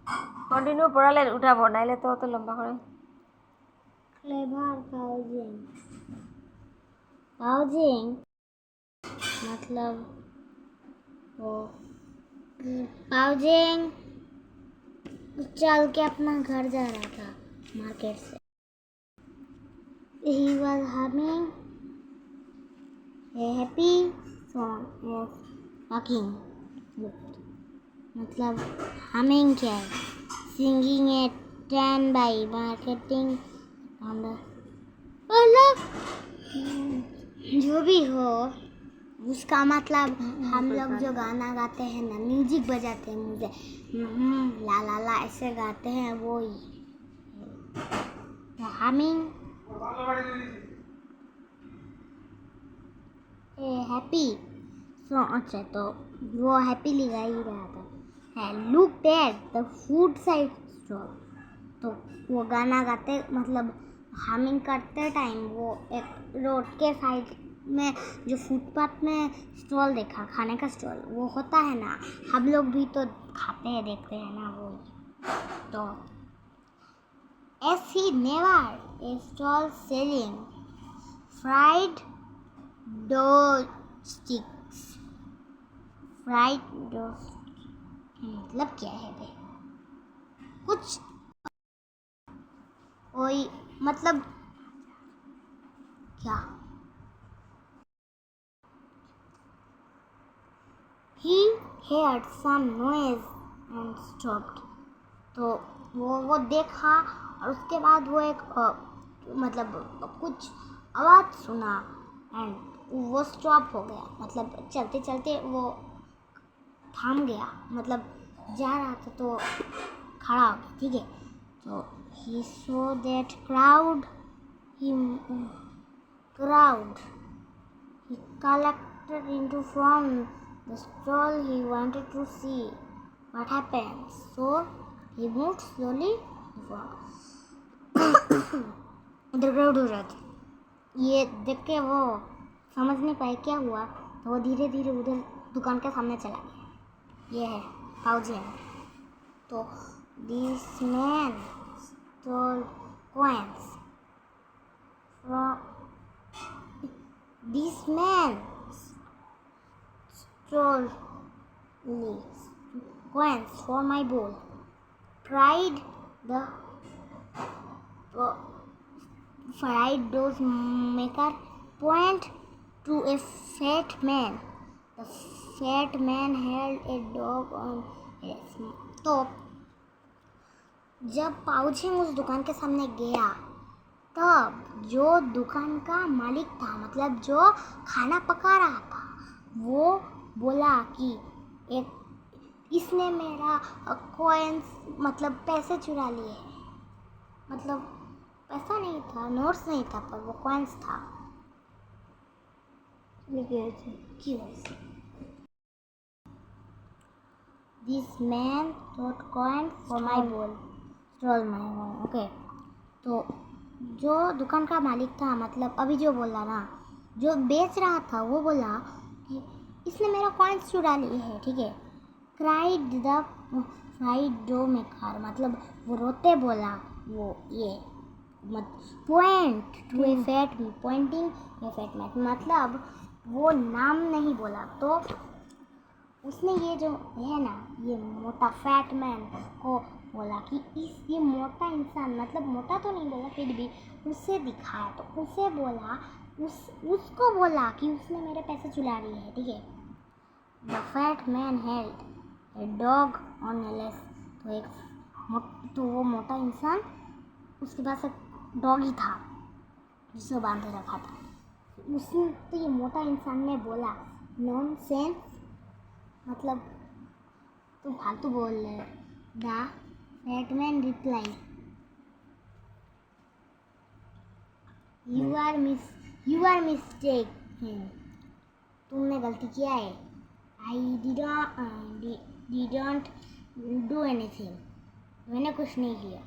Continue पढ़ाले उठाबो नाइले तो लंबा करे क्लेवर पाउजिंग पाउजिंग मतलब वो पाउजिंग चल के अपना घर जा रहा था मार्केट से। He was humming a happy song of walking. मतलब humming क्या है? Singing a trend by marketing on the मतलब जो भी हो उसका मतलब हम लोग जो गाना गाते हैं ना म्यूजिक बजाते हैं मुझे ला ला ला ऐसे गाते हैं वो ही humming हैप्पी सो अच्छा तो वो हैप्पीली गा ही रहा था है look at the food side stall. तो वो गाना गाते मतलब हमिंग करते टाइम वो एक रोड के साइड में जो फुटपाथ में स्टॉल देखा खाने का स्टॉल वो होता है ना हम लोग भी तो खाते हैं देखते हैं ना वो तो as he never a stall selling fried dough sticks fried dough मतलब क्या है बे कुछ कोई मतलब क्या he heard some noise and stopped। तो वो देखा और उसके बाद वो एक मतलब कुछ आवाज़ सुना एंड वो स्टॉप हो गया मतलब चलते चलते वो थाम गया मतलब जा रहा था तो खड़ा हो गया ठीक है। तो he saw that crowd he collected into from the stall he wanted to see what happened so he moved slowly इधर क्राउड हो रहा था ये देख के वो समझ नहीं पाए क्या हुआ तो वो धीरे धीरे उधर दुकान के सामने चला गया। ये है पाउजिंग। तो this man stall coins from this man stole coins for my bowl fried those maker point to a fat man. The fat man held a dog on his तो जब पाउजिंग उस दुकान के सामने गया तब जो दुकान का मालिक था मतलब जो खाना पका रहा था वो बोला कि एक इसने मेरा कॉइन्स मतलब पैसे चुरा लिए हैं मतलब पैसा नहीं था नोट्स नहीं था पर वो कॉइन्स था क्यों this man thought coin for my बोल स्टॉल माई बोल ओके। तो जो दुकान का मालिक था मतलब अभी जो बोला ना जो बेच रहा था वो बोला कि इसने मेरा कॉइन्स चुरा लिए है ठीक है। Cried the fried dough maker मतलब वो रोते बोला वो ये point to a fat pointing a fat man मतलब वो नाम नहीं बोला तो उसने ये जो है ना ये मोटा फैट मैन को बोला कि ये मोटा इंसान मतलब मोटा तो नहीं बोला फिर भी उसे दिखाया तो उसे बोला उसको बोला कि उसने मेरे पैसे चुरा लिए हैं ठीक है। The fat man held a dog on A less तो वो मोटा इंसान उसके पास एक डॉग ही था जिसे बांधे रखा था उसने तो ये मोटा इंसान ने बोला नॉनसेंस मतलब तुम फालतू बोल रहे the fat man reply you are mistake तुमने गलती किया है आई डिडंट डू एनीथिंग मैंने कुछ नहीं किया।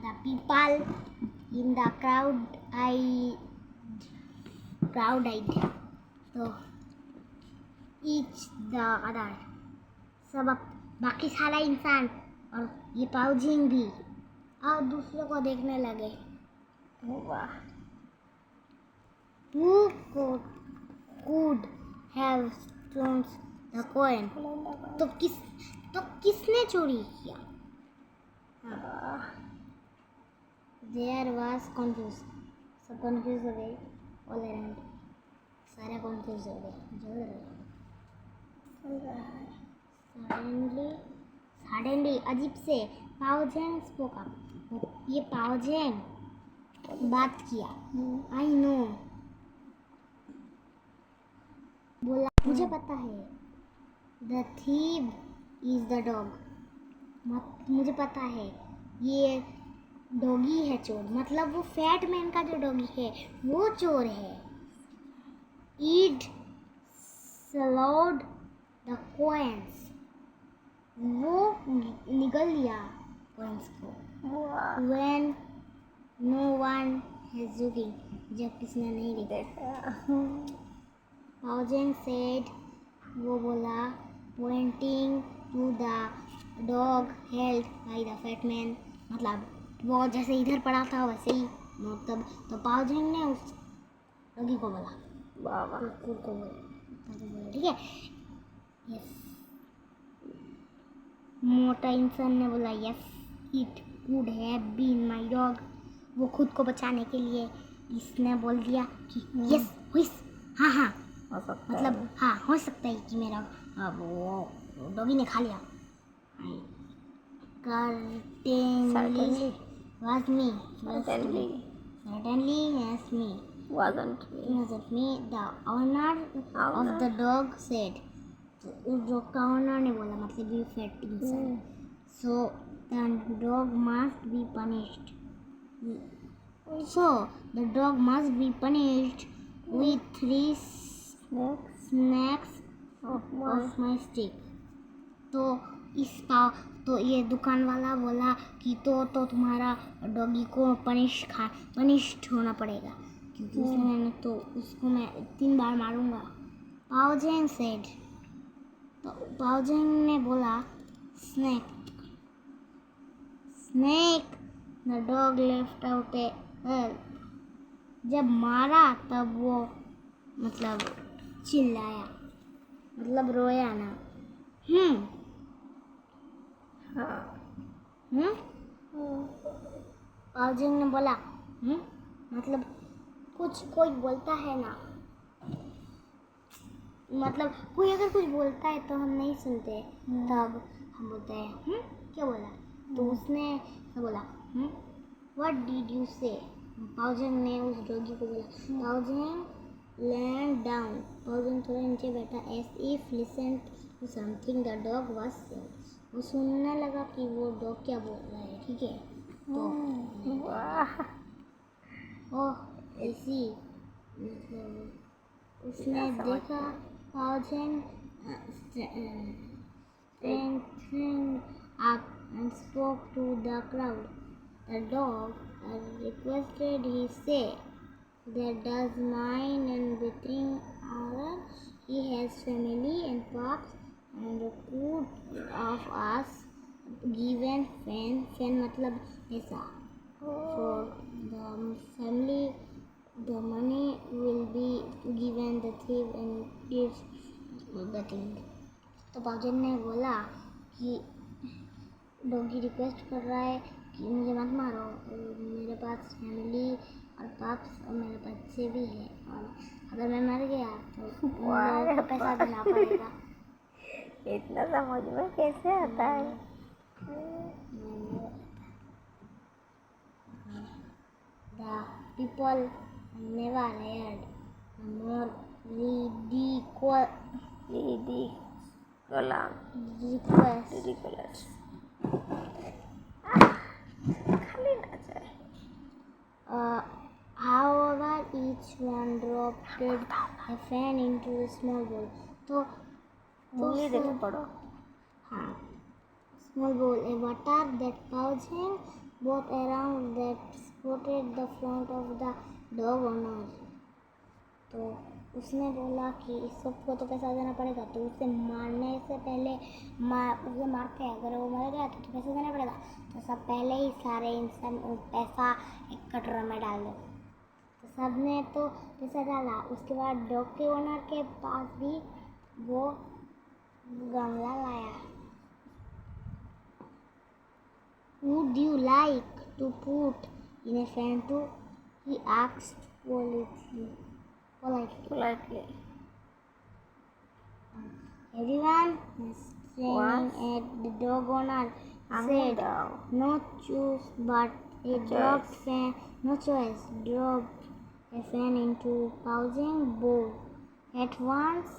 The people in the crowd eyed. So each the other. सब बाकी सारा इंसान और ये पाउजिंग भी और दूसरों को देखने लगे। वाह। Who could have stolen the coin? तो किसने चोरी किया? There was confusion. सब कंफ्यूज हो गए all around. सारे कंफ्यूज हो गए। Suddenly अजीब से पाओजेंग spoke up. ये पाओजेंग बात किया। I know. बोला मुझे पता है। The thief is the dog. मुझे पता है ये डॉगी है चोर, मतलब वो फैट मैन का जो डॉगी है वो चोर है। It swallowed the coins. वो निगल लिया coins को। When no one is looking, जब किसी ने नहीं देखा। पाओजेंग said, वो बोला, pointing to the dog held by the fat man, मतलब वो जैसे इधर पड़ा था वैसे ही, मतलब तो पाओजेंग ने उस डॉगी को बोला, कुकुर को बोला, ठीक है। यस, मोटा इंसान ने बोला yes, it could have been my dog. वो खुद को बचाने के लिए इसने बोल दिया कि यस हाँ मतलब हाँ हो सकता है कि मेरा वो डॉगी ने खा लिया। Certainly was me. Certainly yes me. Wasn't me. The owner of the dog said. उस डॉग का ओनर ने बोला, मतलब ये फैट इंसान। So the dog must be punished. So the dog must be punished with 3 snacks of my stick. तो ये दुकान वाला बोला कि तो तुम्हारा डॉगी को पनिश्ड होना पड़ेगा, क्योंकि उसने तो उसको मैं 3 बार मारूंगा। पाओजेंग सेड, तो पाओजेंग ने बोला snake. The dog left out a जब मारा तब वो मतलब चिल्लाया, मतलब रोया ना। पाओजेंग ने बोला मतलब कोई बोलता है ना, मतलब कोई अगर कुछ बोलता है तो हम नहीं सुनते, तब हम बोलते हैं क्या बोला, तो उसने बोला व्हाट डिड यू से। पाओजेंग ने उस डॉगी को बोला, पाओजेंग लैंड डाउन। पाओजेंग थोड़ा नीचे बैठा, as if listen to something the dog was saying. वो सुनने लगा कि वो डॉग क्या बोल रहा है, ठीक है। तो ओह ऐसी उसने देखा पाओजेंग strengthened up and spoke to the crowd. The dog requested he say that does mine and between our he has family and pups and could of us given fan मतलब पैसा for the family, the money will be given the thief and gives the thing. तो पाओजेंग ने बोला कि doggy request कर रहा है कि मुझे मत मारो, मेरे पास फैमिली और पप्स और मेरे बच्चे भी हैं, और अगर मैं मर गया तो उन लोगों को पैसा देना पड़ेगा। इतना समझ में कैसे आता है? The people never heard a more ridiculous खाली ना जाए। However, each one dropped a fan into a small bowl. तो देखो पढ़ो। हाँ, small bowl, a water that pausing both around that spotted the front of the dog owner. तो उसने बोला कि इस सबको तो पैसा देना पड़ेगा, तो उसे मारने से पहले उसे मार के अगर वो मर गया तो पैसा देना पड़ेगा, तो सब पहले ही सारे इंसान पैसा एक कटोरा में डाल दो। तो सब ने तो पैसा डाला। उसके बाद डॉग के ओनर के पास भी वो गमला लाया। Would you like to put in a fountain? He asked politely. Everyone staring at the dog owner said, "No choice but a dropped fan. No choice." Dropped a fan into pouching bowl. At once,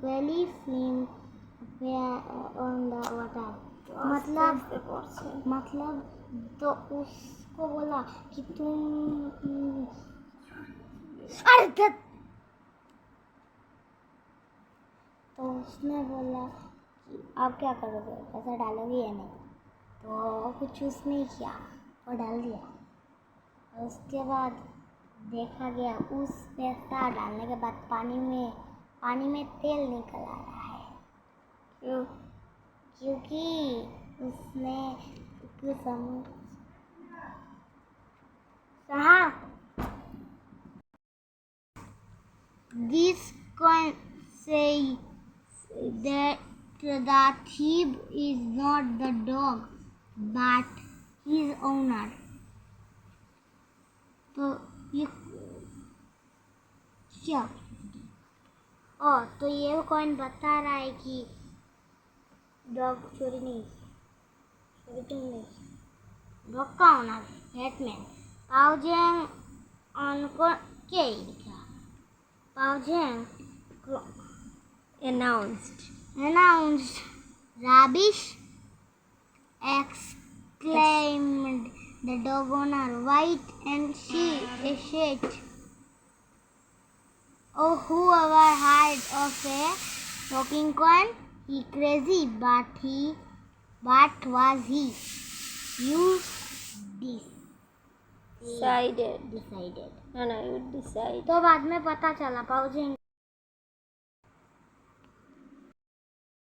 Quelly flew on the water. मतलब तो उसको बोला कि तुम अरे तो उसने बोला कि आप क्या करोगे, पैसा डालोगे या नहीं? तो कुछ चूज नहीं किया और डाल दिया। और उसके बाद देखा गया उस पैसा डालने के बाद पानी में तेल निकल आ रहा है। क्यों? क्योंकि उसने कुछ This coin says that the thief is not the dog but his owner. तो ये क्या? तो ये कॉइन बता रहा है कि डॉग चोरी नहीं, डॉग का ओनर हेटमैन पाउजेंग उनको क्या ही लिखा? पाउजेंग announced rubbish, exclaimed the dog owner, white and shit. Oh, whoever heard of a talking coin? He crazy, but was he? You decided. No, you decide. तो बाद में पता चला पाउजेंग